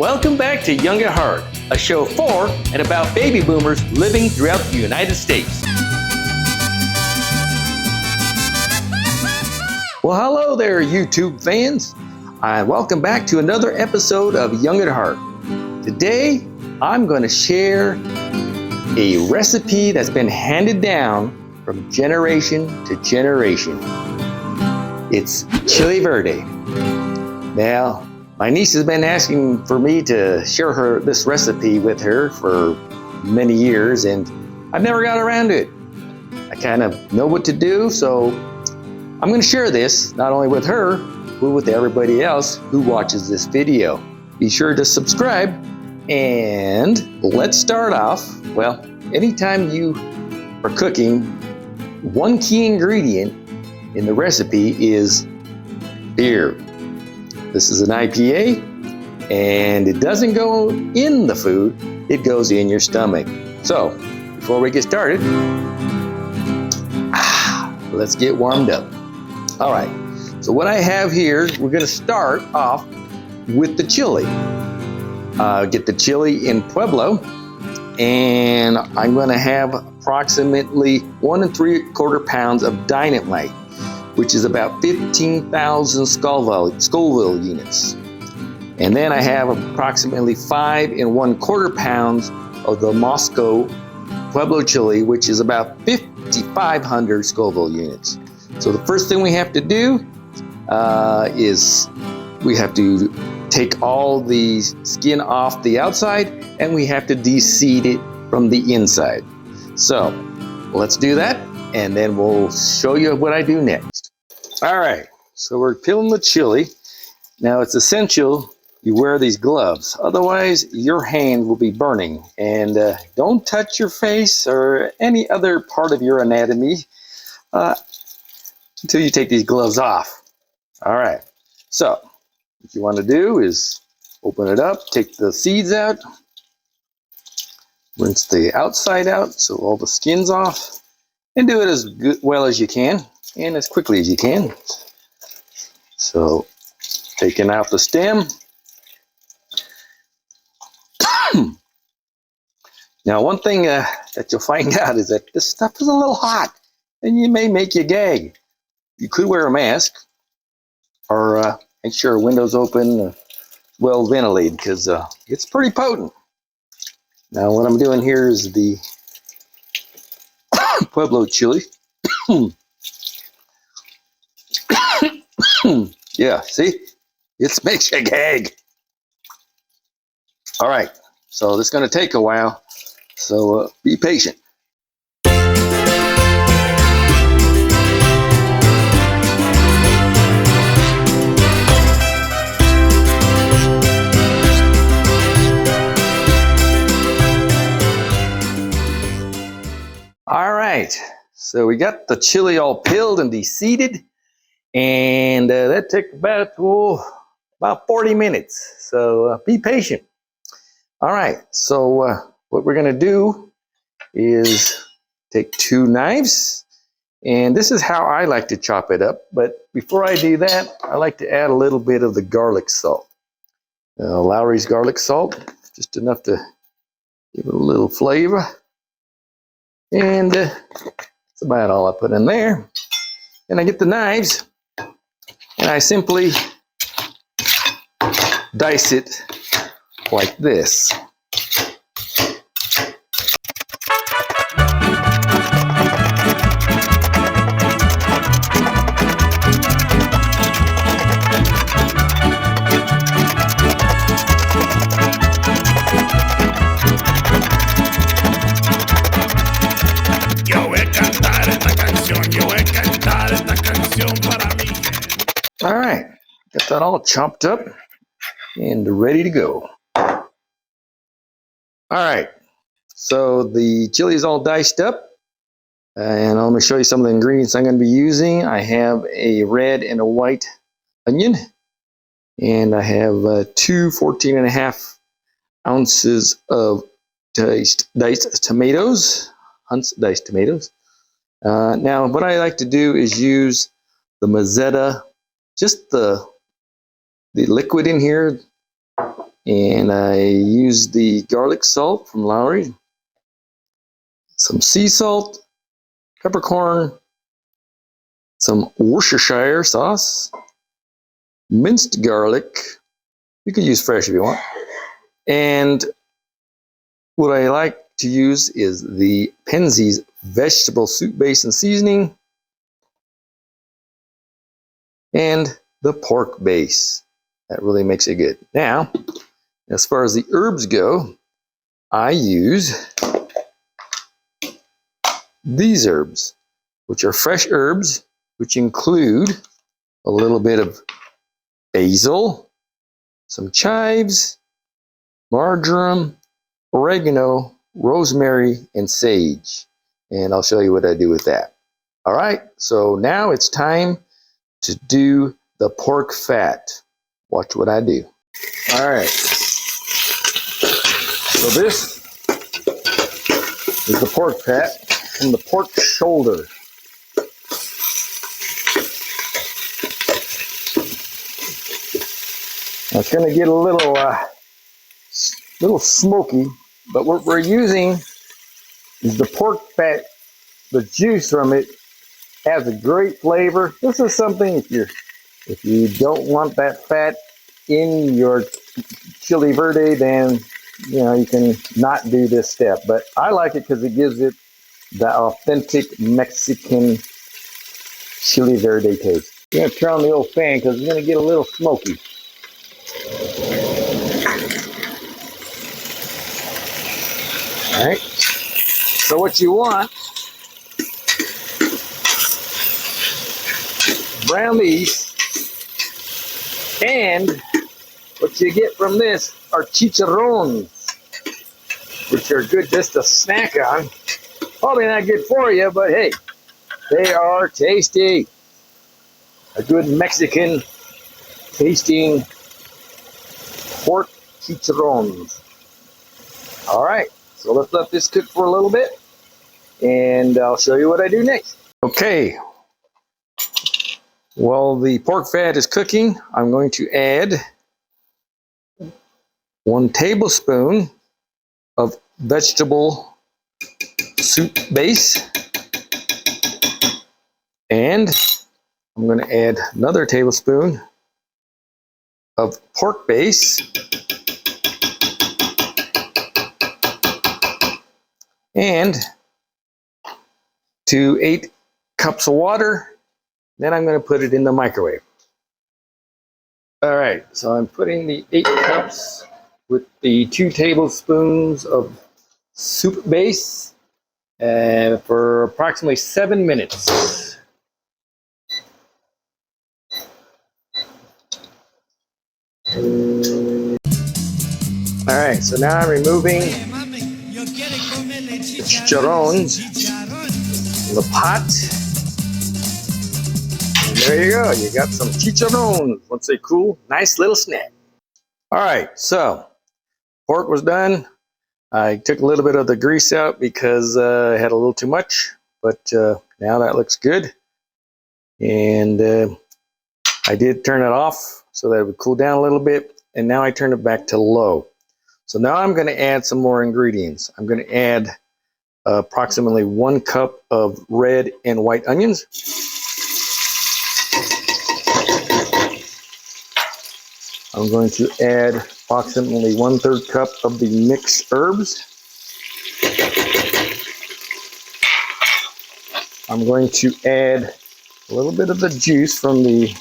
Welcome back to Young at Heart, a show for and about baby boomers living throughout the United States. Well, hello there, YouTube fans. Welcome back to another episode of Young at Heart. Today, I'm going to share a recipe that's been handed down from generation to generation. It's chile verde. Now, my niece has been asking for me to share this recipe with her for many years, and I've never got around to it. I kind of know what to do, so I'm going to share this not only with her, but with everybody else who watches this video. Be sure to subscribe, and let's start off. Well, anytime you are cooking, one key ingredient in the recipe is beer. This is an IPA, and it doesn't go in the food, it goes in your stomach. So, before we get started, let's get warmed up. All right, so what I have here, we're gonna start off with the chili. Get the chili in Pueblo, and I'm gonna have approximately 1 3/4 pounds of dynamite, which is about 15,000 Scoville units. And then I have approximately 5 1/4 pounds of the Moscow Pueblo chili, which is about 5,500 Scoville units. So the first thing we have to do is we have to take all the skin off the outside, and we have to de-seed it from the inside. So let's do that, and then we'll show you what I do next. All right, so we're peeling the chili. Now it's essential you wear these gloves, otherwise your hand will be burning. And don't touch your face or any other part of your anatomy until you take these gloves off. All right, so what you want to do is open it up, take the seeds out, rinse the outside out so all the skin's off, and do it as well as you can and as quickly as you can. So, taking out the stem. Now, one thing that you'll find out is that this stuff is a little hot, and you may make you gag. You could wear a mask, or make sure a window's open, well ventilated, because it's pretty potent. Now, what I'm doing here is the Pueblo chili. Yeah, see? It makes you gag. All right, so this is going to take a while, so be patient. All right, so we got the chili all peeled and de-seeded, and that took about 40 minutes, so be patient. All right, so what we're gonna do is take 2 knives, and this is how I like to chop it up, but before I do that, I like to add a little bit of the garlic salt. Lowry's garlic salt, just enough to give it a little flavor. And that's about all I put in there. And I get the knives, and I simply dice it like this. All right, got that all chopped up and ready to go. All right, so the chili is all diced up, and I'm going to show you some of the ingredients I'm going to be using. I have a red and a white onion, and I have 2 14.5 ounces of diced tomatoes, Hunt's diced tomatoes. Now, what I like to do is use the Mazzetta, just the liquid in here, And I used the garlic salt from Lowry, some sea salt, peppercorn, some Worcestershire sauce, minced garlic. You can use fresh if you want. And what I like to use is the Penzeys vegetable soup base and seasoning, and the pork base. That really makes it good. Now, as far as the herbs go, I use these herbs, which are fresh herbs, which include a little bit of basil, some chives, marjoram, oregano, rosemary, and sage. And I'll show you what I do with that. All right, so now it's time to do the pork fat. Watch what I do. All right, so this is the pork fat from the pork shoulder. Now it's going to get a little smoky, but what we're using is the pork fat. The juice from it has a great flavor. This is something if you don't want that fat in your chili verde, then you can not do this step. But I like it because it gives it the authentic Mexican chili verde taste. I'm going to turn on the old fan because it's going to get a little smoky. All right. So what you want, brown these, and what you get from this are chicharrones, which are good just to snack on. Probably not good for you, but hey, they are tasty. A good Mexican tasting pork chicharrones. All right, so let's let this cook for a little bit, and I'll show you what I do next. Okay, while the pork fat is cooking, I'm going to add 1 tablespoon of vegetable soup base, and I'm going to add another tablespoon of pork base, and 2 8 cups of water. Then I'm going to put it in the microwave. All right, so I'm putting the 8 cups with the 2 tablespoons of soup base for approximately 7 minutes. All right, so now I'm removing the chicharrones from the pot. And there you go, you got some chicharrones. Once they cool, nice little snack. All right, so pork was done. I took a little bit of the grease out because I had a little too much, but now that looks good. And I did turn it off so that it would cool down a little bit, and now I turn it back to low. So now I'm going to add some more ingredients. I'm going to add approximately 1 cup of red and white onions. I'm going to add approximately 1/3 cup of the mixed herbs. I'm going to add a little bit of the juice from the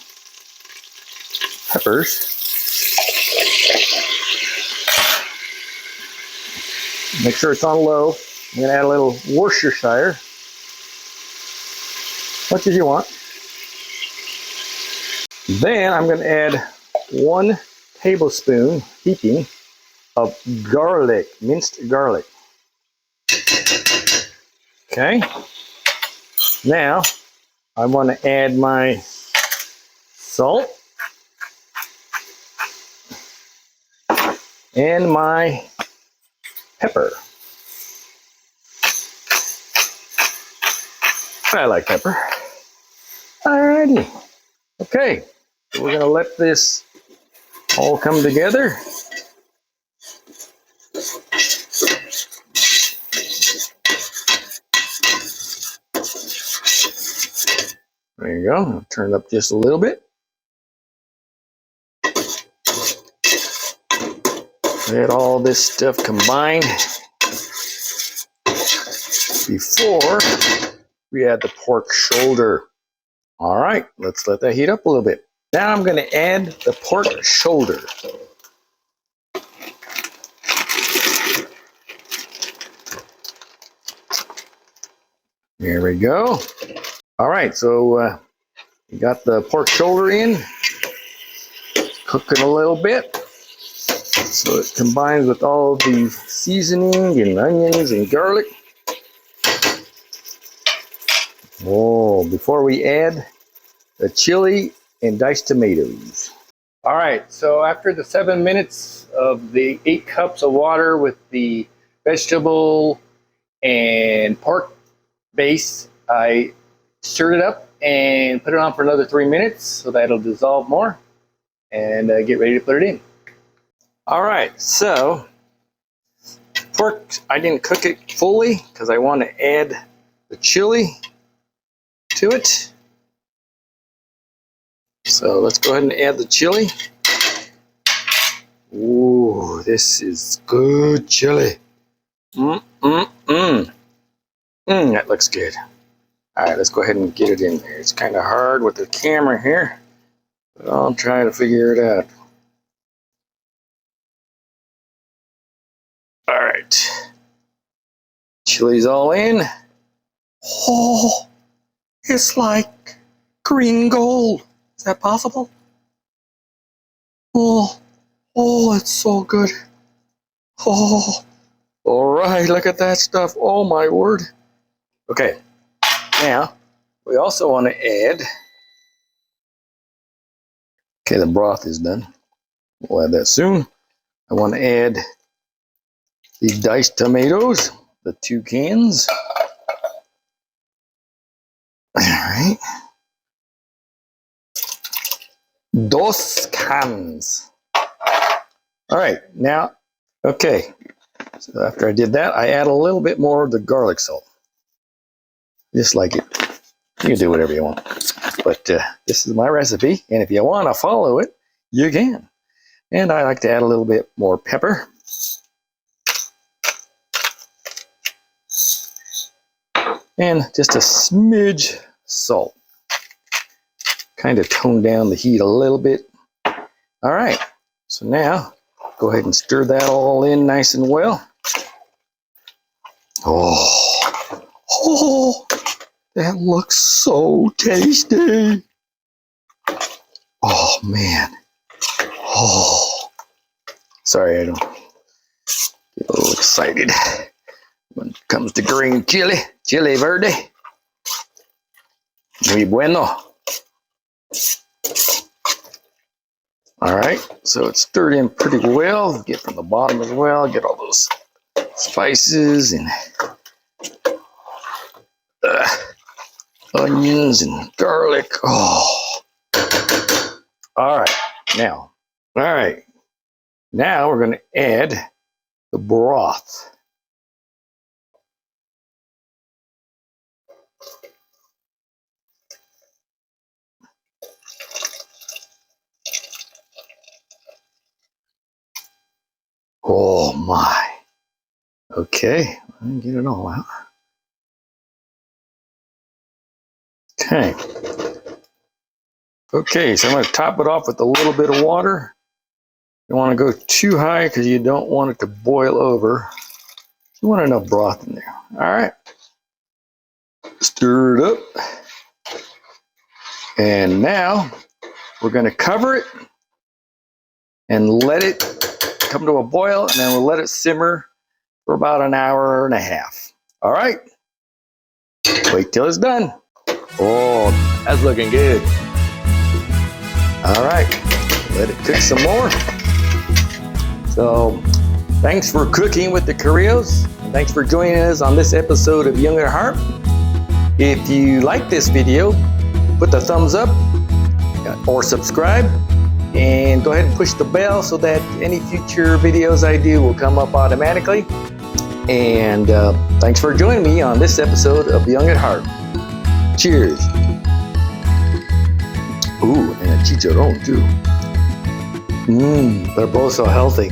peppers. Make sure it's on low. I'm going to add a little Worcestershire, much as you want. Then I'm going to add 1 tablespoon heaping of garlic, minced garlic. Okay. Now I want to add my salt and my pepper. I like pepper. Alrighty. Okay, so we're going to let this all come together. There you go. I'll turn it up just a little bit. Let all this stuff combine before we add the pork shoulder. All right, let's let that heat up a little bit. Now I'm going to add the pork shoulder. There we go. All right, so we got the pork shoulder in. Cook it a little bit so it combines with all the seasoning and onions and garlic. Oh, before we add the chili and diced tomatoes. All right, so after the 7 minutes of the 8 cups of water with the vegetable and pork base, I stirred it up and put it on for another 3 minutes so that it'll dissolve more, and get ready to put it in. All right, so pork, I didn't cook it fully because I want to add the chili to it. So let's go ahead and add the chili. Ooh, this is good chili. That looks good. All right, let's go ahead and get it in there. It's kind of hard with the camera here, but I'll try to figure it out. All right, chili's all in. Oh, it's like green gold. Is that possible? Oh, it's so good. Oh, all right, look at that stuff. Oh my word. Okay, now we also want to add, okay, the broth is done. We'll add that soon. I want to add the diced tomatoes, the 2 cans. All right. Dos cans. All right, now, okay. So after I did that, I add a little bit more of the garlic salt. Just like it. You can do whatever you want. But this is my recipe, and if you want to follow it, you can. And I like to add a little bit more pepper. And just a smidge salt. Kind of tone down the heat a little bit. All right, so now go ahead and stir that all in nice and well. Oh, that looks so tasty. Oh man. Oh, sorry, I don't get a little excited when it comes to green chili, chile verde. Muy bueno. All right, so it's stirred in pretty well. Get from the bottom as well. Get all those spices and onions and garlic. Oh, all right. Now we're going to add the broth. Oh my. Okay, let me get it all out. Okay. Okay, so I'm going to top it off with a little bit of water. You don't want to go too high because you don't want it to boil over. You want enough broth in there. All right. Stir it up. And now we're going to cover it and let it come to a boil, and then we'll let it simmer for about an hour and a half. All right. Wait till it's done. Oh, that's looking good. All right. Let it cook some more. So, thanks for cooking with the Carrillos. Thanks for joining us on this episode of Young at Heart. If you like this video, put the thumbs up or subscribe, and go ahead and push the bell so that any future videos I do will come up automatically. And thanks for joining me on this episode of Young at Heart. Cheers. Ooh, and a chicharron too. They're both so healthy.